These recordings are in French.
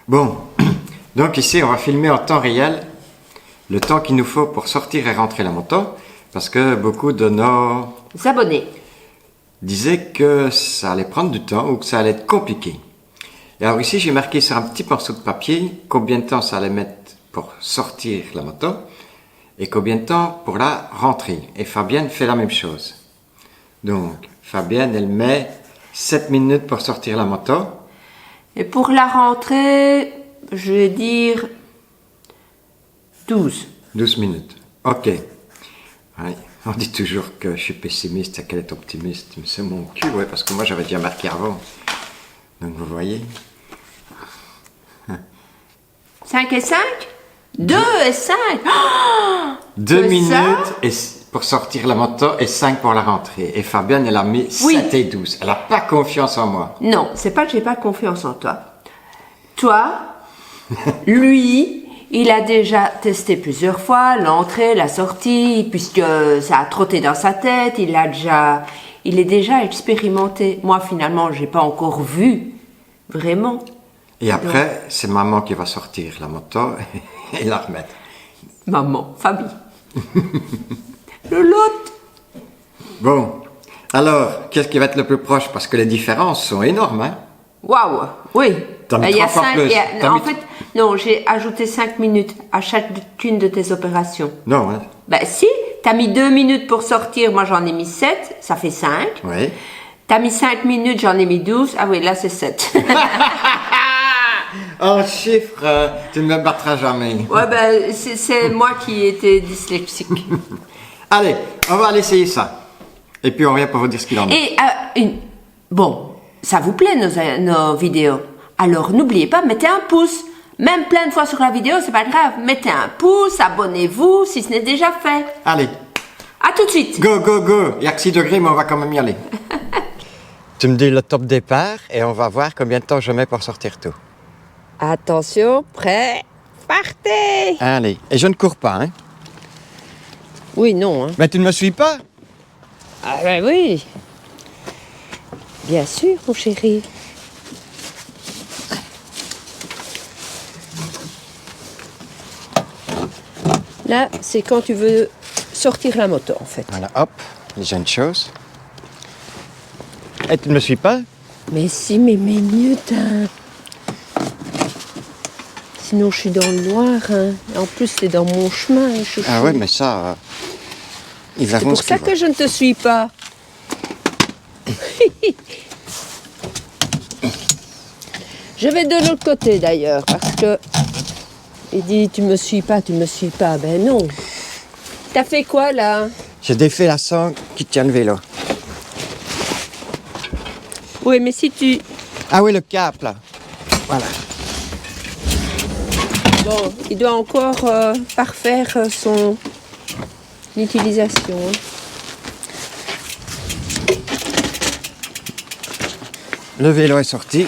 Bon, donc ici on va filmer en temps réel le temps qu'il nous faut pour sortir et rentrer la moto, parce que beaucoup de nos abonnés disaient que ça allait prendre du temps ou que ça allait être compliqué. Et alors ici j'ai marqué sur un petit morceau de papier combien de temps ça allait mettre pour sortir la moto et combien de temps pour la rentrée. Et Fabienne fait la même chose. Donc Fabienne elle met 7 minutes pour sortir la moto. Et pour la rentrée, je vais dire 12. 12 minutes. Ok. Ouais. On dit toujours que je suis pessimiste et qu'elle est optimiste. Mais c'est mon cul, ouais, parce que moi j'avais déjà marqué avant. Donc vous voyez. 5 et 5 2 et 5 2 minutes ça et pour sortir la moto et 5 pour la rentrée. Et Fabienne, elle a mis Oui. 7 et 12. Elle n'a pas confiance en moi. Non, c'est pas que j'ai pas confiance en toi. Toi, lui, il a déjà testé plusieurs fois l'entrée, la sortie, puisque ça a trotté dans sa tête, il est déjà expérimenté. Moi, finalement, j'ai pas encore vu, vraiment. Et après, c'est maman qui va sortir la moto et la remettre. Maman, Fabi. Le lot. Bon, alors, qu'est-ce qui va être le plus proche? Parce que les différences sont énormes, hein? Waouh, oui. T'as mis Il y a 3 fois 5, plus. T'as en mis- fait, non, j'ai ajouté 5 minutes à chacune de tes opérations. Non, hein? Ben si, t'as mis 2 minutes pour sortir, moi j'en ai mis 7, ça fait 5. Oui. T'as mis 5 minutes, j'en ai mis 12, ah oui, là c'est 7. En chiffres, tu ne me battras jamais. Ouais, ben c'est moi qui étais dyslexique. Allez, on va aller essayer ça. Et puis on revient pour vous dire ce qu'il en est. Et, bon, ça vous plaît nos vidéos. Alors n'oubliez pas, mettez un pouce. Même plein de fois sur la vidéo, c'est pas grave. Mettez un pouce, abonnez-vous si ce n'est déjà fait. Allez, À tout de suite. go, go, go. Il y a que 6 degrés, mais on va quand même y aller. Tu me dis le top départ et on va voir combien de temps je mets pour sortir tout. Attention, prêt, partez. Allez, et je ne cours pas, hein? Oui, non, hein. Mais tu ne me suis pas? Ah ben oui. Bien sûr, mon chéri. Là, c'est quand tu veux sortir la moto, en fait. Voilà, hop, les jeunes choses. Et tu ne me suis pas? Mais si, mais mieux, sinon, je suis dans le noir, hein. En plus, c'est dans mon chemin, hein, chouchou. Ah ouais, mais ça, ils C'est verront pour ce ça qu'ils que veulent. je ne te suis pas. Je vais de l'autre côté, d'ailleurs, parce que... Il dit, tu me suis pas. Ben non. T'as fait quoi, là? J'ai défait la sangle qui tient le vélo. Oui, mais si tu... Ah oui, le cap, là. Voilà. Bon, il doit encore parfaire son utilisation. Hein. Le vélo est sorti.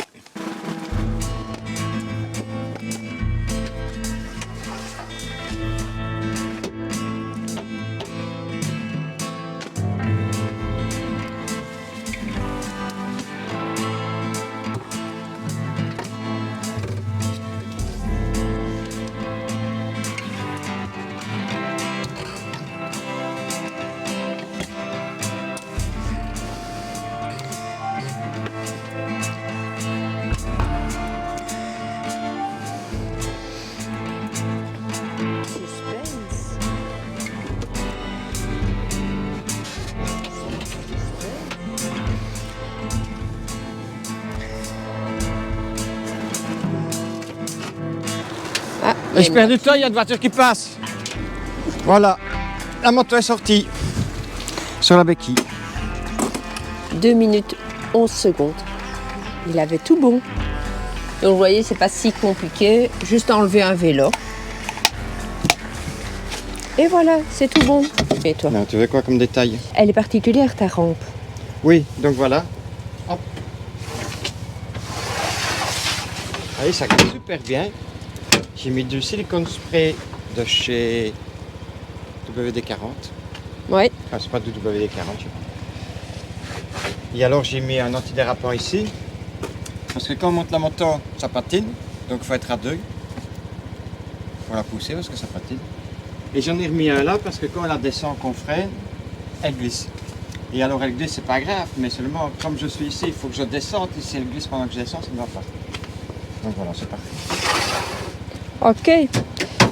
Ah, Et je perds du temps, il y a une voiture qui passe. Voilà, la moto est sortie. Sur la béquille. 2 minutes 11 secondes. Il avait tout bon. Donc vous voyez, c'est pas si compliqué. Juste enlever un vélo. Et voilà, c'est tout bon. Et toi? Non, tu veux quoi comme détail? Elle est particulière, ta rampe. Oui, donc voilà. Hop. Allez, ça colle super bien. J'ai mis du silicone spray de chez WD-40. Ouais. Ah, c'est pas du WD-40, je sais pas. Et alors j'ai mis un antidérapant ici. Parce que quand on monte la moto, ça patine. Donc il faut être à deux pour la pousser parce que ça patine. Et j'en ai remis un là parce que quand on la descend qu'on freine, elle glisse. Et alors elle glisse, c'est pas grave, mais seulement comme je suis ici, il faut que je descende. Et si elle glisse pendant que je descends, ça ne va pas. Donc voilà, c'est parfait. Ok.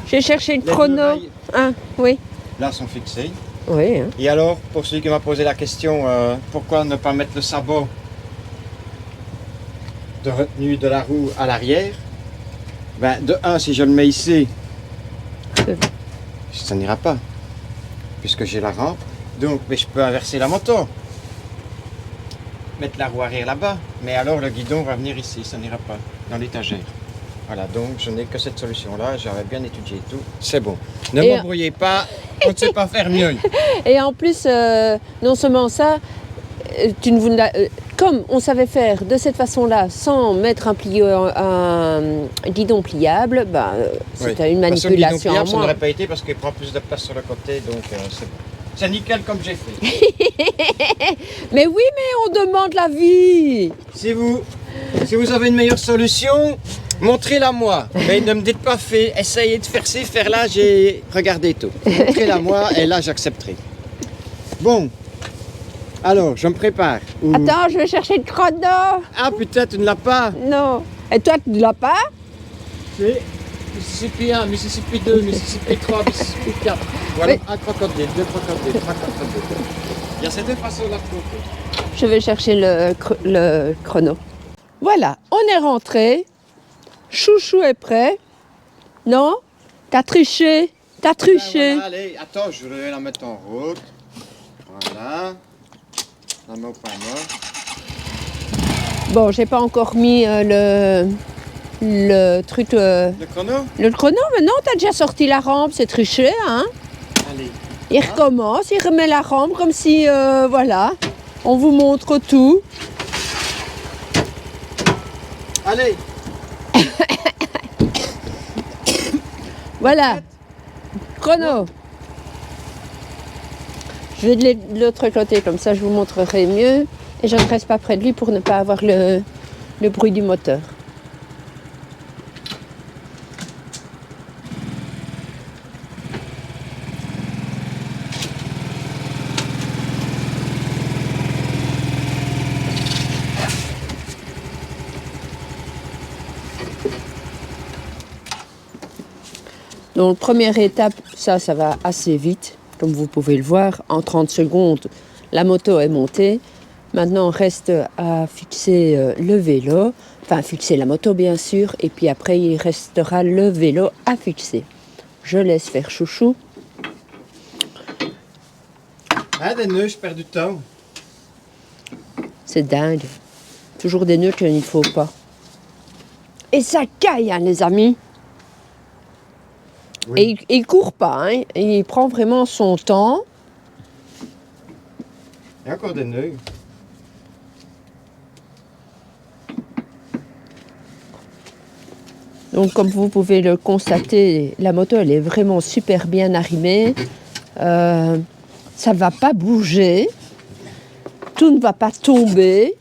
J'ai cherché le Les chrono. deux rails, Hein, oui. là sont fixés. Oui. Hein. Et alors, pour celui qui m'a posé la question, pourquoi ne pas mettre le sabot de retenue de la roue à l'arrière? Ben, de un, si je le mets ici, ça n'ira pas, puisque j'ai la rampe. Donc, mais je peux inverser la moto, mettre la roue arrière là-bas, mais alors le guidon va venir ici, ça n'ira pas, dans l'étagère. Voilà, donc je n'ai que cette solution-là, j'avais bien étudié et tout, c'est bon. Ne m'embrouillez pas, on ne sait pas faire mieux. Et en plus, non seulement ça, tu ne voulais, comme on savait faire de cette façon-là, sans mettre un guidon pliable, bah, c'était une manipulation guidon pliable, en ça moins. n'aurait pas été parce qu'il prend plus de place sur le côté, donc c'est bon. C'est nickel comme j'ai fait. Mais oui, mais on demande l'avis. Si vous avez une meilleure solution, montrez-la moi. Mais ne me dites pas essayez de faire ci, faire là, j'ai regardé tout. Montrez-la moi et là j'accepterai. Bon, alors je me prépare. Attends, je vais chercher le chrono. Ah putain, tu ne l'as pas. Non. Et toi, tu ne l'as pas? C'est Mississippi 1, Mississippi 2, Mississippi 3, Mississippi 4. Voilà, Oui. un crocodile, deux crocodiles, trois crocodiles. Il y a ces deux façons-là de compter. Je vais chercher le chrono. Voilà, on est rentré. Chouchou est prêt. Non? T'as triché. T'as triché. Voilà, allez, attends, je vais la mettre en route. Voilà. La mets au point mort. Bon, j'ai pas encore mis le truc. Le chrono? Le chrono, mais non, t'as déjà sorti la rampe, c'est triché, hein? Allez. Il recommence, il remet la rampe comme si, voilà, on vous montre tout. Allez. Voilà. Chrono. Je vais de l'autre côté, comme ça je vous montrerai mieux. Et je ne reste pas près de lui pour ne pas avoir le bruit du moteur. Donc, première étape, ça va assez vite, comme vous pouvez le voir. En 30 secondes, la moto est montée. Maintenant, reste à fixer le vélo, enfin fixer la moto bien sûr, et puis après, il restera le vélo à fixer. Je laisse faire Chouchou. Ah, des nœuds, je perds du temps. C'est dingue. Toujours des nœuds qu'il ne faut pas. Et ça caille, hein, les amis. Oui. Et il court pas, hein. Il prend vraiment son temps. Il y a encore des nœuds. Donc, comme vous pouvez le constater, la moto, elle est vraiment super bien arrimée. Ça ne va pas bouger. Tout ne va pas tomber.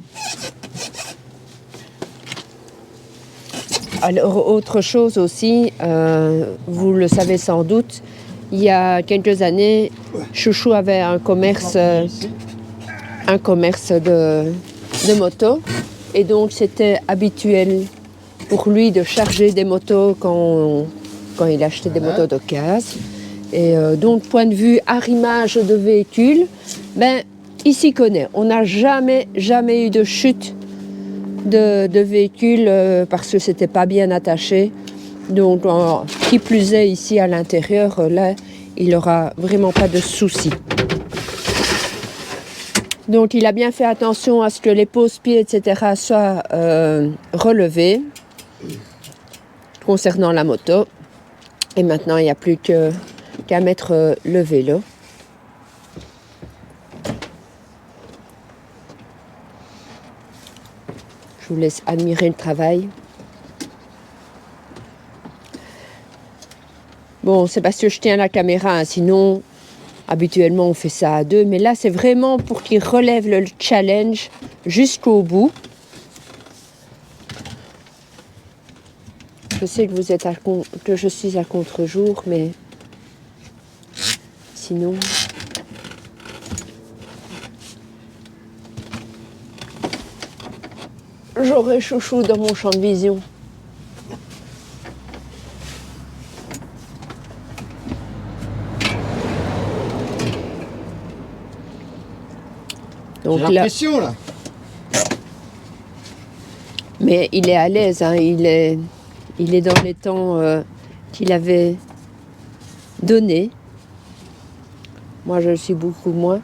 Alors, autre chose aussi, vous le savez sans doute, il y a quelques années, Chouchou avait un commerce de motos. Et donc, c'était habituel pour lui de charger des motos quand il achetait des motos d'occasion. Et donc, point de vue arrimage de véhicules, ben, il s'y connaît. On n'a jamais eu de chute de véhicules parce que c'était pas bien attaché. Donc, qui plus est ici à l'intérieur, là, il n'aura vraiment pas de soucis. Donc, il a bien fait attention à ce que les pose-pieds, etc., soient relevés concernant la moto. Et maintenant, il n'y a plus qu'à mettre le vélo. Je vous laisse admirer le travail. Bon, c'est parce que je tiens la caméra, hein, sinon, habituellement, on fait ça à deux. Mais là, c'est vraiment pour qu'il relève le challenge jusqu'au bout. Je sais que vous êtes que je suis à contre-jour, mais sinon... J'aurai chouchou dans mon champ de vision. J'ai Donc là, l'impression là. mais il est à l'aise, hein, il est dans les temps qu'il avait donnés. Moi, je le suis beaucoup moins.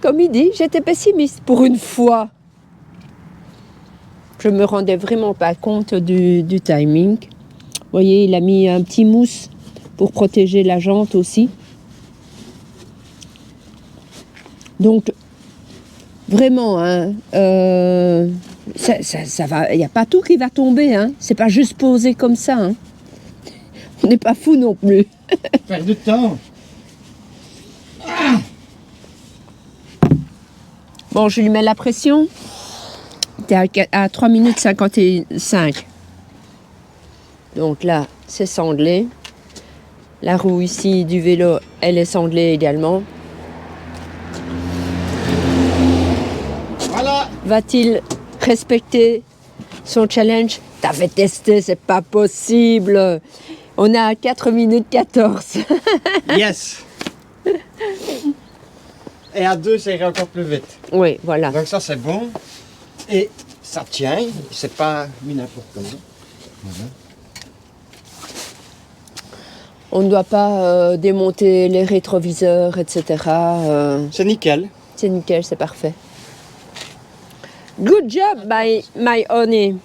Comme il dit, j'étais pessimiste pour une fois. Je me rendais vraiment pas compte du timing. Vous voyez, il a mis un petit mousse pour protéger la jante aussi. Donc, vraiment, hein, ça va. Il n'y a pas tout qui va tomber. Hein. C'est pas juste posé comme ça. Hein. On n'est pas fou non plus. Perdre de temps. Bon, je lui mets la pression. T'es à 3 minutes 55. Donc là, c'est sanglé. La roue ici du vélo, elle est sanglée également. Voilà. Va-t-il respecter son challenge? T'avais testé, c'est pas possible. On est à 4 minutes 14. Yes. Et à 2, ça irait encore plus vite. Oui, voilà. Donc ça, c'est bon. Et ça tient. C'est pas mis n'importe comment. Voilà. On ne doit pas démonter les rétroviseurs, etc. C'est nickel. C'est nickel, c'est parfait. Good job, my honey.